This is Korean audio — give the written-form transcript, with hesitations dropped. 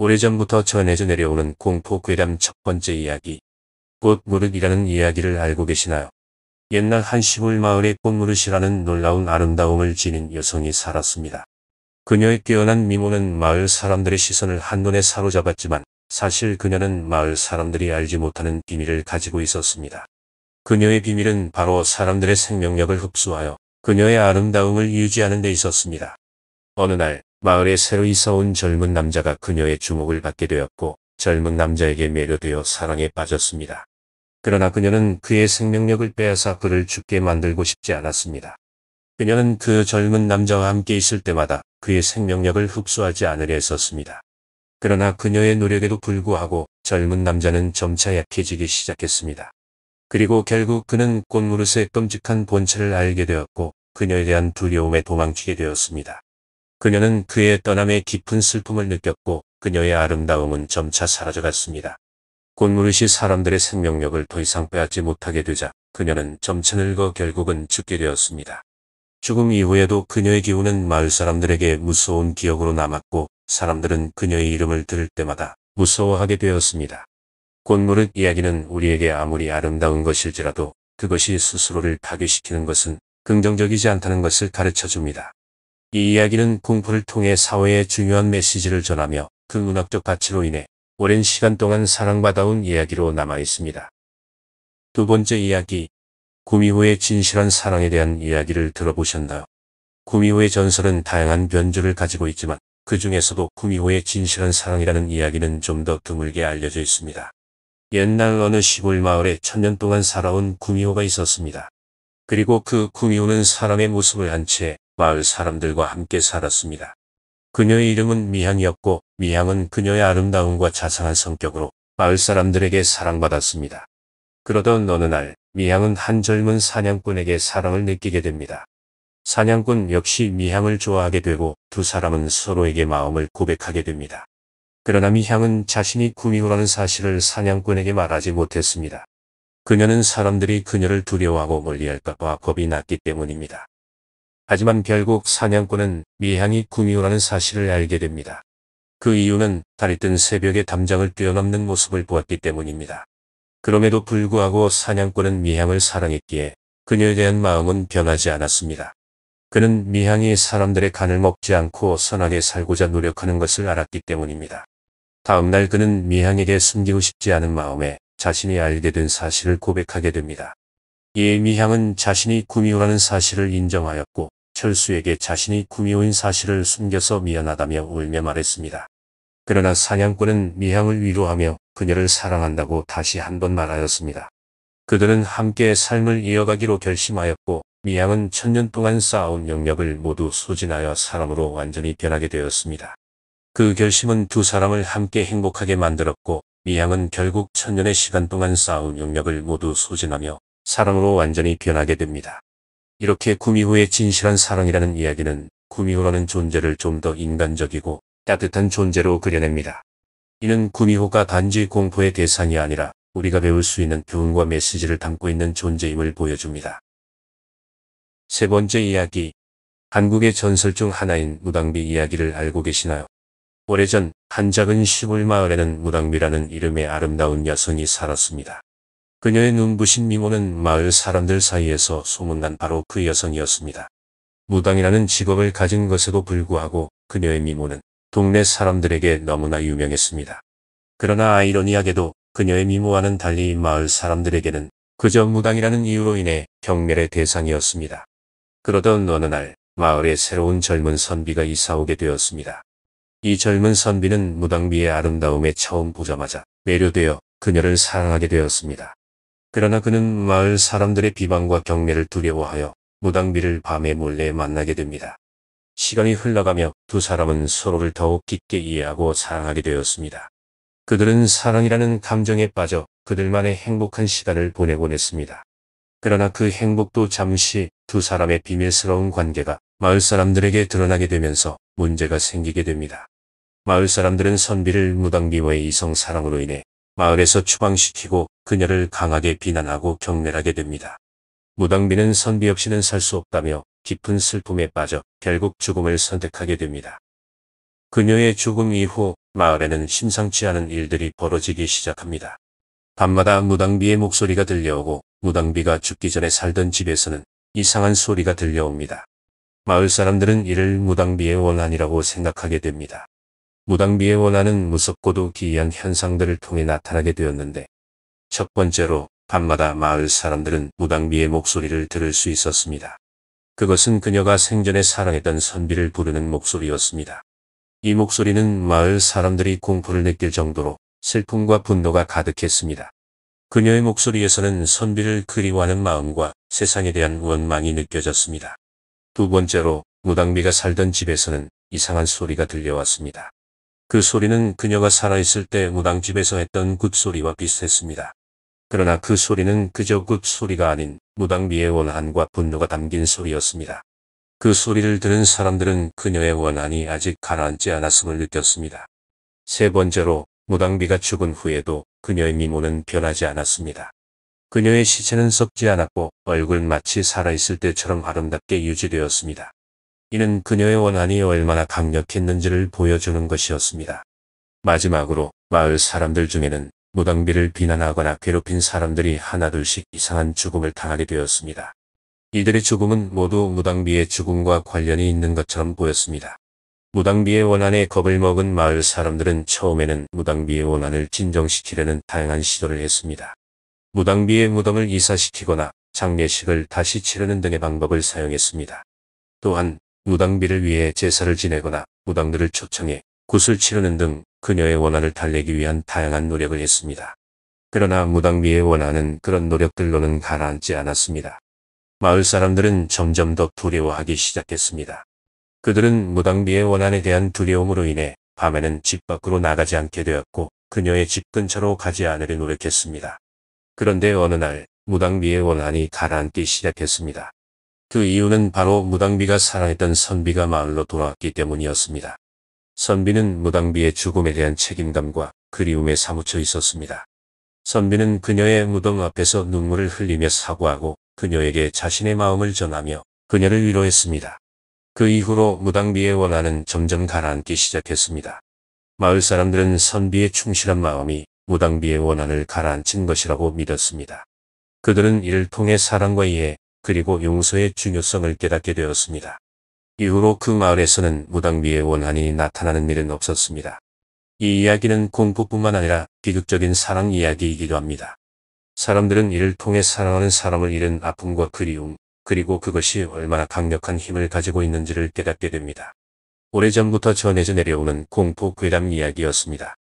오래전부터 전해져 내려오는 공포 괴담 첫 번째 이야기. 꽃무릇이라는 이야기를 알고 계시나요? 옛날 한 시골 마을에 꽃무릇이라는 놀라운 아름다움을 지닌 여성이 살았습니다. 그녀의 뛰어난 미모는 마을 사람들의 시선을 한눈에 사로잡았지만 사실 그녀는 마을 사람들이 알지 못하는 비밀을 가지고 있었습니다. 그녀의 비밀은 바로 사람들의 생명력을 흡수하여 그녀의 아름다움을 유지하는 데 있었습니다. 어느 날 마을에 새로 이사온 젊은 남자가 그녀의 주목을 받게 되었고 젊은 남자에게 매료되어 사랑에 빠졌습니다. 그러나 그녀는 그의 생명력을 빼앗아 그를 죽게 만들고 싶지 않았습니다. 그녀는 그 젊은 남자와 함께 있을 때마다 그의 생명력을 흡수하지 않으려 했었습니다. 그러나 그녀의 노력에도 불구하고 젊은 남자는 점차 약해지기 시작했습니다. 그리고 결국 그는 꽃무릇의 끔찍한 본체를 알게 되었고 그녀에 대한 두려움에 도망치게 되었습니다. 그녀는 그의 떠남에 깊은 슬픔을 느꼈고 그녀의 아름다움은 점차 사라져갔습니다. 꽃무릇이 사람들의 생명력을 더 이상 빼앗지 못하게 되자 그녀는 점차 늙어 결국은 죽게 되었습니다. 죽음 이후에도 그녀의 기운은 마을 사람들에게 무서운 기억으로 남았고 사람들은 그녀의 이름을 들을 때마다 무서워하게 되었습니다. 꽃무릇 이야기는 우리에게 아무리 아름다운 것일지라도 그것이 스스로를 파괴시키는 것은 긍정적이지 않다는 것을 가르쳐 줍니다. 이 이야기는 공포를 통해 사회에 중요한 메시지를 전하며 그 문학적 가치로 인해 오랜 시간 동안 사랑받아온 이야기로 남아 있습니다. 두 번째 이야기, 구미호의 진실한 사랑에 대한 이야기를 들어보셨나요? 구미호의 전설은 다양한 변주를 가지고 있지만 그 중에서도 구미호의 진실한 사랑이라는 이야기는 좀 더 드물게 알려져 있습니다. 옛날 어느 시골 마을에 천년 동안 살아온 구미호가 있었습니다. 그리고 그 구미호는 사람의 모습을 한 채 마을 사람들과 함께 살았습니다. 그녀의 이름은 미향이었고 미향은 그녀의 아름다움과 자상한 성격으로 마을 사람들에게 사랑받았습니다. 그러던 어느 날 미향은 한 젊은 사냥꾼에게 사랑을 느끼게 됩니다. 사냥꾼 역시 미향을 좋아하게 되고 두 사람은 서로에게 마음을 고백하게 됩니다. 그러나 미향은 자신이 구미호라는 사실을 사냥꾼에게 말하지 못했습니다. 그녀는 사람들이 그녀를 두려워하고 멀리할까 봐 겁이 났기 때문입니다. 하지만 결국 사냥꾼은 미향이 구미호라는 사실을 알게 됩니다. 그 이유는 달이 뜬 새벽에 담장을 뛰어넘는 모습을 보았기 때문입니다. 그럼에도 불구하고 사냥꾼은 미향을 사랑했기에 그녀에 대한 마음은 변하지 않았습니다. 그는 미향이 사람들의 간을 먹지 않고 선하게 살고자 노력하는 것을 알았기 때문입니다. 다음 날 그는 미향에게 숨기고 싶지 않은 마음에 자신이 알게 된 사실을 고백하게 됩니다. 이에 미향은 자신이 구미호라는 사실을 인정하였고 철수에게 자신이 구미호인 사실을 숨겨서 미안하다며 울며 말했습니다. 그러나 사냥꾼은 미향을 위로하며 그녀를 사랑한다고 다시 한 번 말하였습니다. 그들은 함께 삶을 이어가기로 결심하였고 미향은 천년 동안 쌓아온 영역을 모두 소진하여 사람으로 완전히 변하게 되었습니다. 그 결심은 두 사람을 함께 행복하게 만들었고 미향은 결국 천년의 시간 동안 쌓아온 영역을 모두 소진하며 사람으로 완전히 변하게 됩니다. 이렇게 구미호의 진실한 사랑이라는 이야기는 구미호라는 존재를 좀 더 인간적이고 따뜻한 존재로 그려냅니다. 이는 구미호가 단지 공포의 대상이 아니라 우리가 배울 수 있는 교훈과 메시지를 담고 있는 존재임을 보여줍니다. 세 번째 이야기, 한국의 전설 중 하나인 무당비 이야기를 알고 계시나요? 오래전 한 작은 시골 마을에는 무당비라는 이름의 아름다운 여성이 살았습니다. 그녀의 눈부신 미모는 마을 사람들 사이에서 소문난 바로 그 여성이었습니다. 무당이라는 직업을 가진 것에도 불구하고 그녀의 미모는 동네 사람들에게 너무나 유명했습니다. 그러나 아이러니하게도 그녀의 미모와는 달리 마을 사람들에게는 그저 무당이라는 이유로 인해 경멸의 대상이었습니다. 그러던 어느 날 마을에 새로운 젊은 선비가 이사오게 되었습니다. 이 젊은 선비는 무당비의 아름다움에 처음 보자마자 매료되어 그녀를 사랑하게 되었습니다. 그러나 그는 마을 사람들의 비방과 경매를 두려워하여 무당비를 밤에 몰래 만나게 됩니다. 시간이 흘러가며 두 사람은 서로를 더욱 깊게 이해하고 사랑하게 되었습니다. 그들은 사랑이라는 감정에 빠져 그들만의 행복한 시간을 보내곤 했습니다. 그러나 그 행복도 잠시 두 사람의 비밀스러운 관계가 마을 사람들에게 드러나게 되면서 문제가 생기게 됩니다. 마을 사람들은 선비를 무당비와의 이성 사랑으로 인해 마을에서 추방시키고 그녀를 강하게 비난하고 경멸하게 됩니다. 무당비는 선비 없이는 살 수 없다며 깊은 슬픔에 빠져 결국 죽음을 선택하게 됩니다. 그녀의 죽음 이후 마을에는 심상치 않은 일들이 벌어지기 시작합니다. 밤마다 무당비의 목소리가 들려오고 무당비가 죽기 전에 살던 집에서는 이상한 소리가 들려옵니다. 마을 사람들은 이를 무당비의 원한이라고 생각하게 됩니다. 무당비의 원한은 무섭고도 기이한 현상들을 통해 나타나게 되었는데, 첫 번째로 밤마다 마을 사람들은 무당비의 목소리를 들을 수 있었습니다. 그것은 그녀가 생전에 사랑했던 선비를 부르는 목소리였습니다. 이 목소리는 마을 사람들이 공포를 느낄 정도로 슬픔과 분노가 가득했습니다. 그녀의 목소리에서는 선비를 그리워하는 마음과 세상에 대한 원망이 느껴졌습니다. 두 번째로 무당비가 살던 집에서는 이상한 소리가 들려왔습니다. 그 소리는 그녀가 살아있을 때 무당집에서 했던 굿소리와 비슷했습니다. 그러나 그 소리는 그저 굿소리가 아닌 무당비의 원한과 분노가 담긴 소리였습니다. 그 소리를 들은 사람들은 그녀의 원한이 아직 가라앉지 않았음을 느꼈습니다. 세 번째로 무당비가 죽은 후에도 그녀의 미모는 변하지 않았습니다. 그녀의 시체는 썩지 않았고 얼굴은 마치 살아있을 때처럼 아름답게 유지되었습니다. 이는 그녀의 원한이 얼마나 강력했는지를 보여주는 것이었습니다. 마지막으로 마을 사람들 중에는 무당비를 비난하거나 괴롭힌 사람들이 하나둘씩 이상한 죽음을 당하게 되었습니다. 이들의 죽음은 모두 무당비의 죽음과 관련이 있는 것처럼 보였습니다. 무당비의 원한에 겁을 먹은 마을 사람들은 처음에는 무당비의 원한을 진정시키려는 다양한 시도를 했습니다. 무당비의 무덤을 이사시키거나 장례식을 다시 치르는 등의 방법을 사용했습니다. 또한 무당비를 위해 제사를 지내거나 무당들을 초청해 굿을 치르는 등 그녀의 원한을 달래기 위한 다양한 노력을 했습니다. 그러나 무당비의 원한은 그런 노력들로는 가라앉지 않았습니다. 마을 사람들은 점점 더 두려워하기 시작했습니다. 그들은 무당비의 원한에 대한 두려움으로 인해 밤에는 집 밖으로 나가지 않게 되었고 그녀의 집 근처로 가지 않으려 노력했습니다. 그런데 어느 날 무당비의 원한이 가라앉기 시작했습니다. 그 이유는 바로 무당비가 사랑했던 선비가 마을로 돌아왔기 때문이었습니다. 선비는 무당비의 죽음에 대한 책임감과 그리움에 사무쳐 있었습니다. 선비는 그녀의 무덤 앞에서 눈물을 흘리며 사과하고 그녀에게 자신의 마음을 전하며 그녀를 위로했습니다. 그 이후로 무당비의 원한은 점점 가라앉기 시작했습니다. 마을 사람들은 선비의 충실한 마음이 무당비의 원한을 가라앉힌 것이라고 믿었습니다. 그들은 이를 통해 사랑과 이해 그리고 용서의 중요성을 깨닫게 되었습니다. 이후로 그 마을에서는 무당비의 원한이 나타나는 일은 없었습니다. 이 이야기는 공포뿐만 아니라 비극적인 사랑 이야기이기도 합니다. 사람들은 이를 통해 사랑하는 사람을 잃은 아픔과 그리움, 그리고 그것이 얼마나 강력한 힘을 가지고 있는지를 깨닫게 됩니다. 오래전부터 전해져 내려오는 공포 괴담 이야기였습니다.